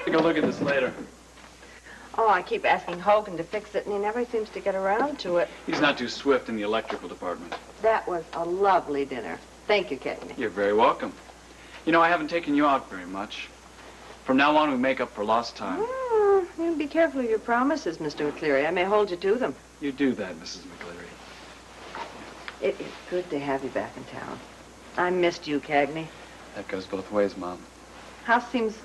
Take a look at this later. Oh, I keep asking Hogan to fix it, and he never seems to get around to it. He's not too swift in the electrical department. That was a lovely dinner. Thank you, Cagney. You're very welcome. You know, I haven't taken you out very much. From now on, we make up for lost time. You be careful of your promises, Mr. McCleary. I may hold you to them. You do that, Mrs. McCleary. It is good to have you back in town. I missed you, Cagney. That goes both ways, Mom. House seems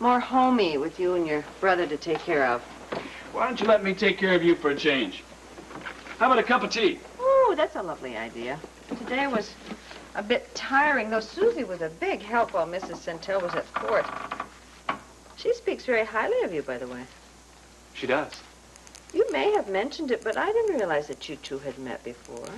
more homey with you and your brother to take care of. Why don't you let me take care of you for a change? How about a cup of tea? Oh, that's a lovely idea. Today was a bit tiring, though Susie was a big help while Mrs. Centel was at court. She speaks very highly of you, by the way. She does. You may have mentioned it, but I didn't realize that you two had met before.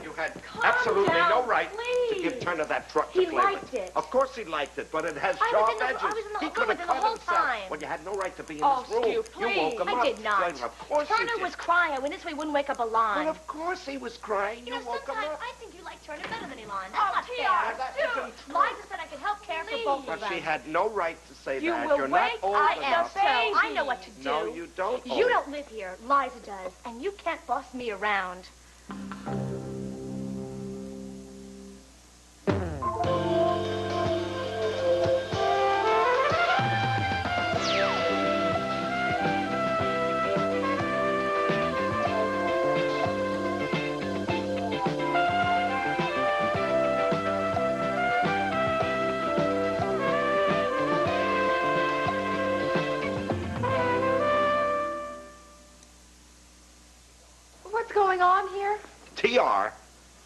You had absolutely no right please. to give Turner that truck to He play liked with. it. Of course he liked it, but it has I sharp was in the- edges. I was in the He room could with have him the cut whole himself time. when you had no right to be in Oh, this room. Stu, please. You woke him I up. did not. Well, of course he Turner did. was crying. I went this way, wouldn't wake up a line. Well, of course he was crying. You woke him sometimes up. I think you like Turner better than Elon. That's not T.R., fair. that isn't true. Liza said I could help care for both But of them. she had no right to say You that. will You're wait. not old I am enough. so. I know what to do. No, you don't. You don't live here. Liza does. And you can't boss me around. What's going on here? T.R.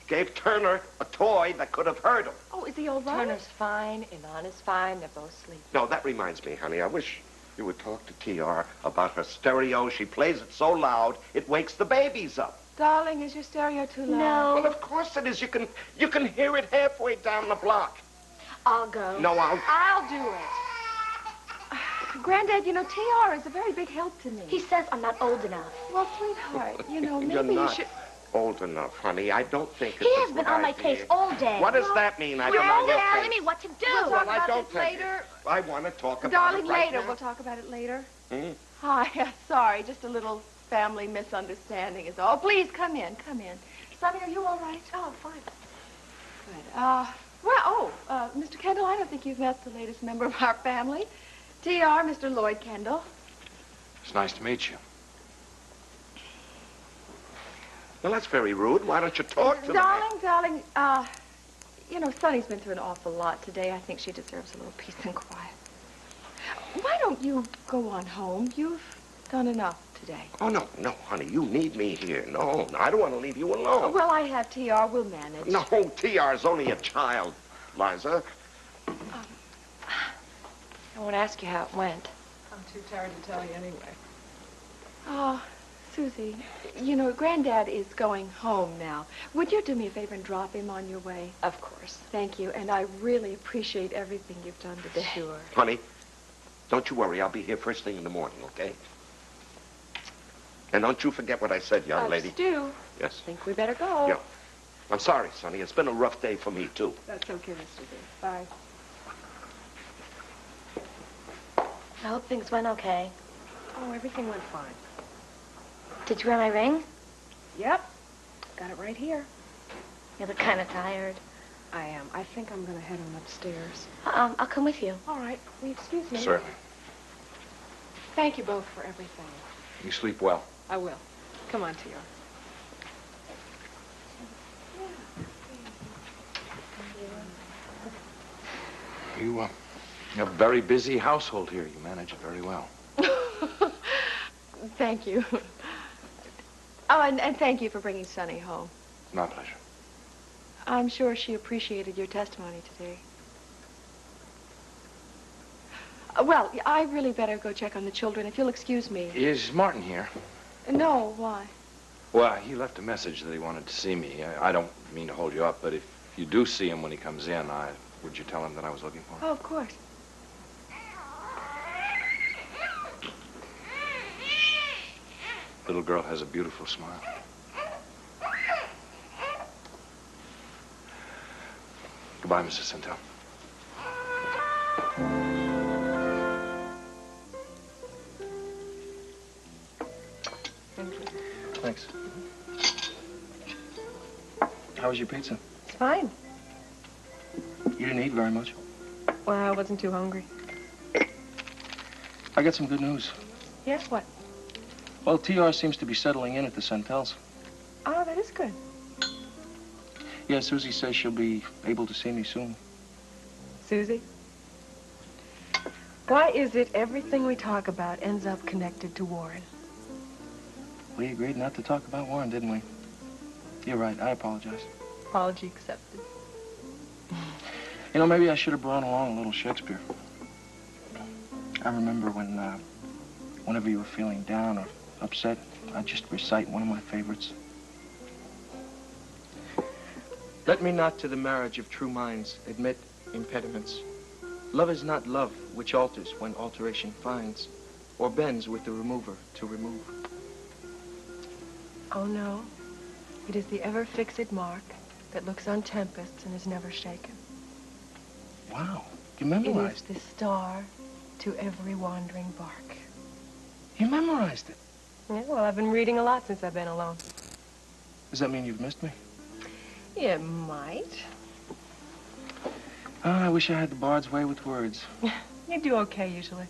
gave Turner a toy that could have hurt him. Oh, is he all right? Turner's fine, Ilan is fine, they're both sleeping. No, that reminds me, honey. I wish you would talk to T.R. about her stereo. She plays it so loud, it wakes the babies up. Darling, is your stereo too loud? Well, of course it is. You can hear it halfway down the block. I'll go. No, I'll do it. Granddad, you know, T.R. is a very big help to me. He says I'm not old enough. Well, sweetheart, you know, You're maybe you not should... old enough, honey. I don't think it's He a has been good on my idea. case all day. What does that mean? I've been You're on your always case. telling me what to do. We'll talk I about don't this think later. I want to talk about Darling, it right later. now. We'll talk about it later. Hmm? Hi, sorry, just a little family misunderstanding is all. Please, come in, come in. Sonny, are you all right? Oh, fine. Good. Mr. Kendall, I don't think you've met the latest member of our family. T.R., Mr. Lloyd Kendall. It's nice to meet you. Well, that's very rude. Why don't you talk to Darling, you know, Sonny's been through an awful lot today. I think she deserves a little peace and quiet. Why don't you go on home? You've done enough today. Oh, no, honey. You need me here. No, I don't want to leave you alone. Well, I have T.R. We'll manage. No, T.R.'s only a child, Liza. I won't ask you how it went. I'm too tired to tell you anyway. Oh, Susie, you know, Granddad is going home now. Would you do me a favor and drop him on your way? Of course. Thank you, and I really appreciate everything you've done today. Sure. Honey, don't you worry. I'll be here first thing in the morning, okay? And don't you forget what I said, young lady. Stu. Yes. I think we better go. Yeah. I'm sorry, Sonny. It's been a rough day for me, too. That's okay, Mr. B. Bye. I hope things went okay. Oh, everything went fine. Did you wear my ring? Yep. Got it right here. You look kind of tired. I am. I think I'm going to head on upstairs. I'll come with you. All right. Will you excuse me? Certainly. Thank you both for everything. You sleep well. I will. Come on, T.R. You have a very busy household here. You manage it very well. Thank you. Oh, and thank you for bringing Sonny home. My pleasure. I'm sure she appreciated your testimony today. Well, I really better go check on the children, if you'll excuse me. Is Martin here? No, why? Well, he left a message that he wanted to see me. I don't mean to hold you up, but if you do see him when he comes in, would you tell him that I was looking for him? Oh, of course. Little girl has a beautiful smile. Goodbye, Mrs. Centel. Thanks. How was your pizza? It's fine. You didn't eat very much. Well, I wasn't too hungry. I got some good news. Yes, what? Well, TR seems to be settling in at the Sentels. Oh, that is good. Yeah, Susie says she'll be able to see me soon. Susie? Why is it everything we talk about ends up connected to Warren? We agreed not to talk about Warren, didn't we? You're right. I apologize. Apology accepted. You know, maybe I should have brought along a little Shakespeare. I remember whenever you were feeling down or upset, I'd just recite one of my favorites. Let me not to the marriage of true minds admit impediments. Love is not love which alters when alteration finds, or bends with the remover to remove. Oh, no. It is the ever-fixed mark that looks on tempests and is never shaken. Wow, you It memorized is the star to every wandering bark. You memorized it. Yeah, well, I've been reading a lot since I've been alone. Does that mean you've missed me? It might. Oh, I wish I had the bard's way with words. You do okay, usually.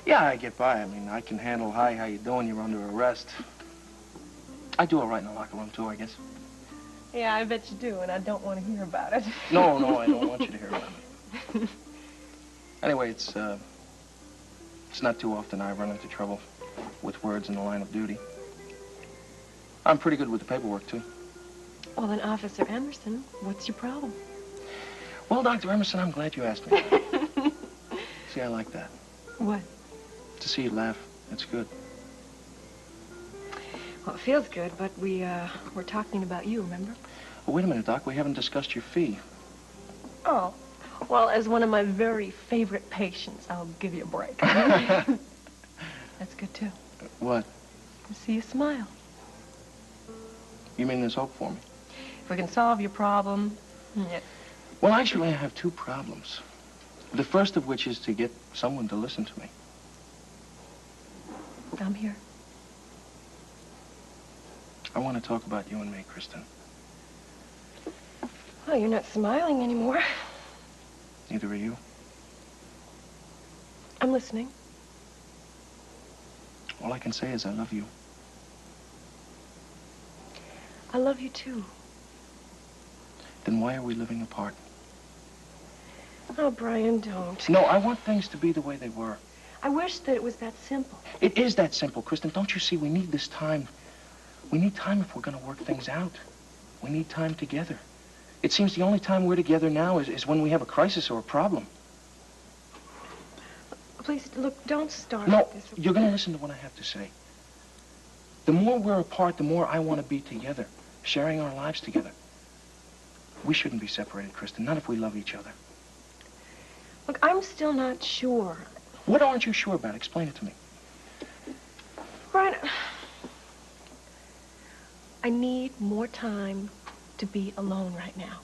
Yeah, I get by. I mean, I can handle, hi, how you doing? You're under arrest. I do all right in the locker room, too, I guess. Yeah, I bet you do, and I don't want to hear about it. No, I don't want you to hear about it. Anyway, it's not too often I run into trouble with words in the line of duty. I'm pretty good with the paperwork, too. Well, then, Officer Emerson, what's your problem? Well, Dr. Emerson, I'm glad you asked me. See, I like that. What? To see you laugh, that's good. Well, it feels good, but we're talking about you, remember? Well, wait a minute, Doc. We haven't discussed your fee. Oh. Well, as one of my very favorite patients, I'll give you a break. That's good, too. What? To see you smile. You mean there's hope for me? If we can solve your problem, yeah. Well, actually, I have two problems. The first of which is to get someone to listen to me. I'm here. I want to talk about you and me, Kristen. Oh, you're not smiling anymore. Neither are you. I'm listening. All I can say is I love you. I love you, too. Then why are we living apart? Oh, Brian, don't. No, I want things to be the way they were. I wish that it was that simple. It is that simple, Kristen. Don't you see? We need this time. We need time if we're going to work things out. We need time together. It seems the only time we're together now is when we have a crisis or a problem. Please, look, don't start No, this. you're going to listen to what I have to say. The more we're apart, the more I want to be together, sharing our lives together. We shouldn't be separated, Kristen, not if we love each other. Look, I'm still not sure. What aren't you sure about? Explain it to me. Brian, I need more time to be alone right now.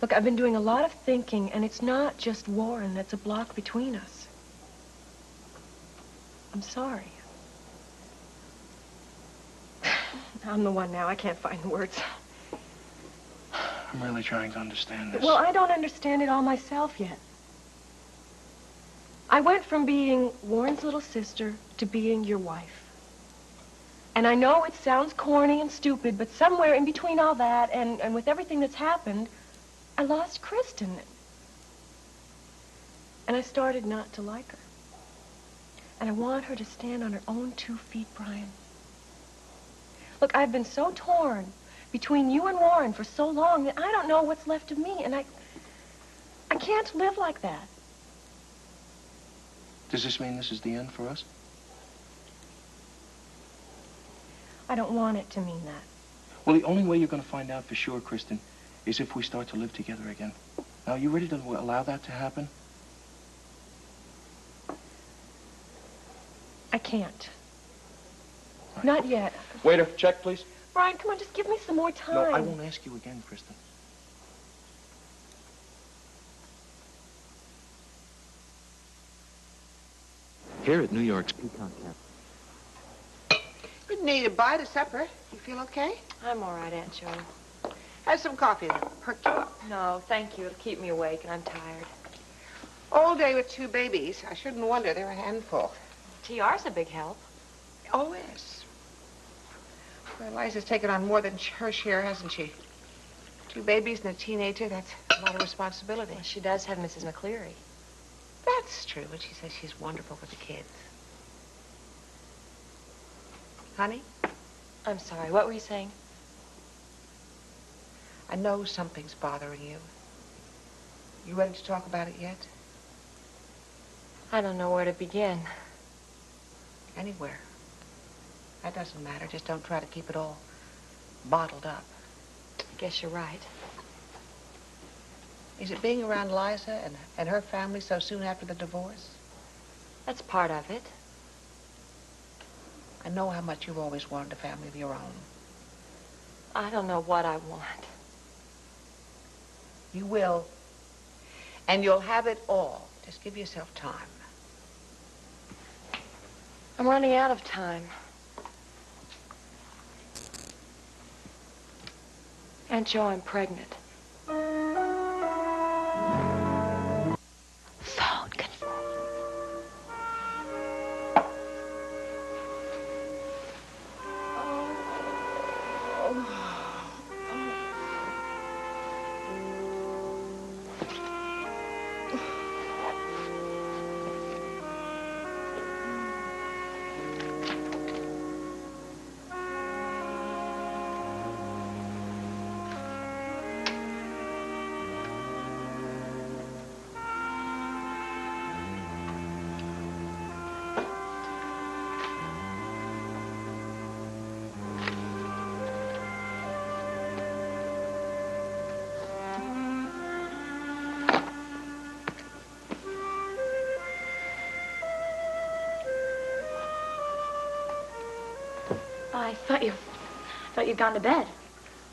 Look, I've been doing a lot of thinking, and it's not just Warren that's a block between us. I'm sorry. I'm the one now. I can't find the words. I'm really trying to understand this. Well, I don't understand it all myself yet. I went from being Warren's little sister to being your wife. And I know it sounds corny and stupid, but somewhere in between all that and with everything that's happened, I lost Kristen. And I started not to like her. And I want her to stand on her own 2 feet, Brian. Look, I've been so torn between you and Warren for so long that I don't know what's left of me, and I can't live like that. Does this mean this is the end for us? I don't want it to mean that. Well, the only way you're going to find out for sure, Kristen, is if we start to live together again. Now, are you ready to allow that to happen? I can't. Right. Not yet. Waiter, check, please. Brian, come on, just give me some more time. No, I won't ask you again, Kristen. Here at New York's Peacock Cafe. You're didn't need a bite of supper. You feel okay? I'm all right, Aunt Jo. Have some coffee to perk you up. No, thank you. It'll keep me awake, and I'm tired. All day with 2 babies. I shouldn't wonder they're a handful. TR's a big help. Oh, yes. Well, Liza's taken on more than her share, hasn't she? 2 babies and a teenager, that's a lot of responsibility. Well, she does have Mrs. McCleary. That's true, but she says she's wonderful with the kids. Honey, I'm sorry, what were you saying? I know something's bothering you. You ready to talk about it yet? I don't know where to begin. Anywhere. That doesn't matter. Just don't try to keep it all bottled up. I guess you're right. Is it being around Liza and her family so soon after the divorce? That's part of it. I know how much you've always wanted a family of your own. I don't know what I want. You will. And you'll have it all. Just give yourself time. I'm running out of time. Aunt Jo, I'm pregnant. Phone confirmed. I thought you'd gone to bed.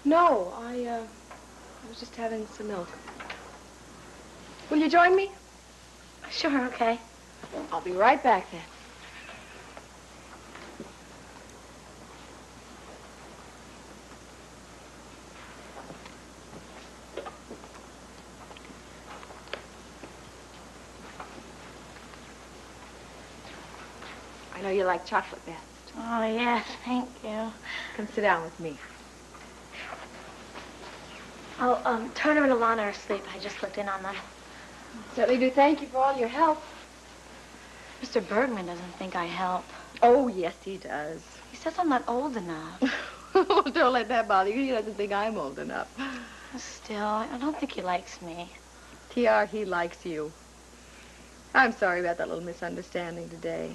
No, I was just having some milk. Will you join me? Sure, okay. I'll be right back then. I know you like chocolate best. Oh, yes, thank you. Come sit down with me. Oh, Turner and Alana are asleep. I just looked in on them. Certainly do thank you for all your help. Mr. Bergman doesn't think I help. Oh, yes, he does. He says I'm not old enough. Oh, don't let that bother you. He doesn't think I'm old enough. Still, I don't think he likes me. TR, he likes you. I'm sorry about that little misunderstanding today.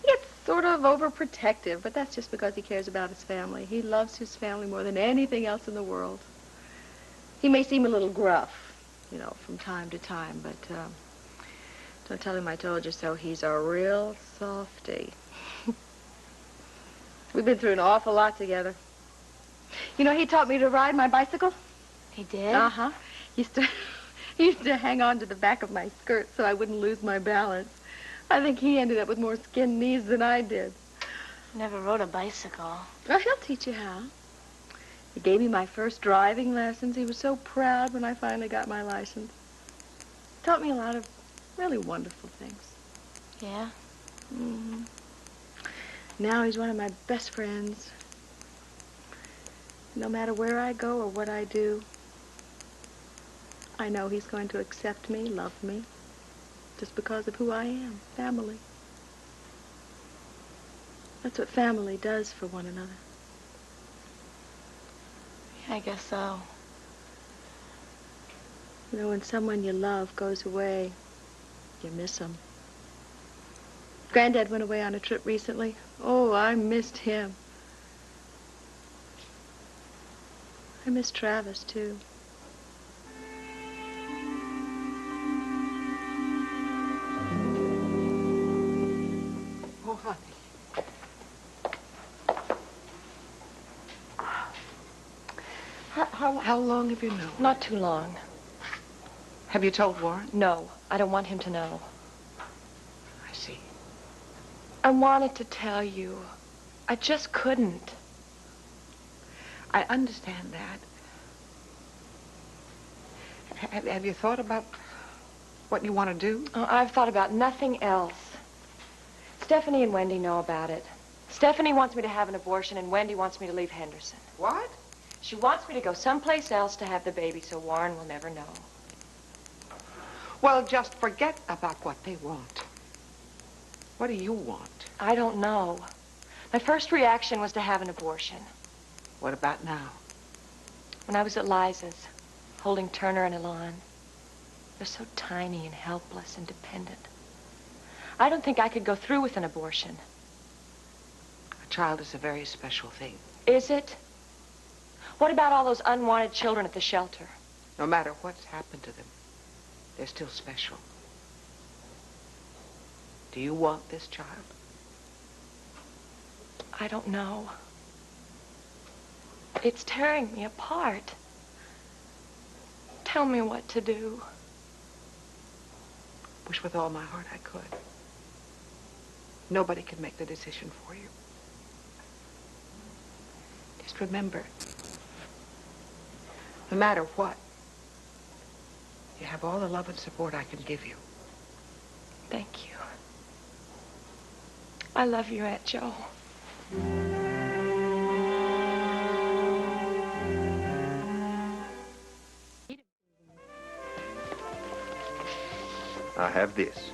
He gets sort of overprotective, but that's just because he cares about his family. He loves his family more than anything else in the world. He may seem a little gruff, you know, from time to time, but don't tell him I told you so. He's a real softy. We've been through an awful lot together. You know, he taught me to ride my bicycle. He did? Uh-huh. He used to hang on to the back of my skirt so I wouldn't lose my balance. I think he ended up with more skinned knees than I did. Never rode a bicycle. Well, he'll teach you how. He gave me my first driving lessons. He was so proud when I finally got my license. Taught me a lot of really wonderful things. Yeah? Mm-hmm. Now he's one of my best friends. No matter where I go or what I do, I know he's going to accept me, love me, just because of who I am, family. That's what family does for one another. Yeah, I guess so. You know, when someone you love goes away, you miss them. Granddad went away on a trip recently. Oh, I missed him. I miss Travis, too. Oh, honey. How long have you known? Not too long. Have you told Warren? No, I don't want him to know. I see. I wanted to tell you I just couldn't. I understand that. Have you thought about what you want to do? Oh, I've thought about nothing else. Stephanie and Wendy know about it. Stephanie wants me to have an abortion, and Wendy wants me to leave Henderson. What? She wants me to go someplace else to have the baby so Warren will never know. Well, just forget about what they want. What do you want? I don't know. My first reaction was to have an abortion. What about now? When I was at Liza's, holding Turner and Elan, they're so tiny and helpless and dependent. I don't think I could go through with an abortion. A child is a very special thing. Is it? What about all those unwanted children at the shelter? No matter what's happened to them, they're still special. Do you want this child? I don't know. It's tearing me apart. Tell me what to do. Wish with all my heart I could. Nobody can make the decision for you. Just remember, no matter what, you have all the love and support I can give you. Thank you. I love you, Aunt Jo. I have this.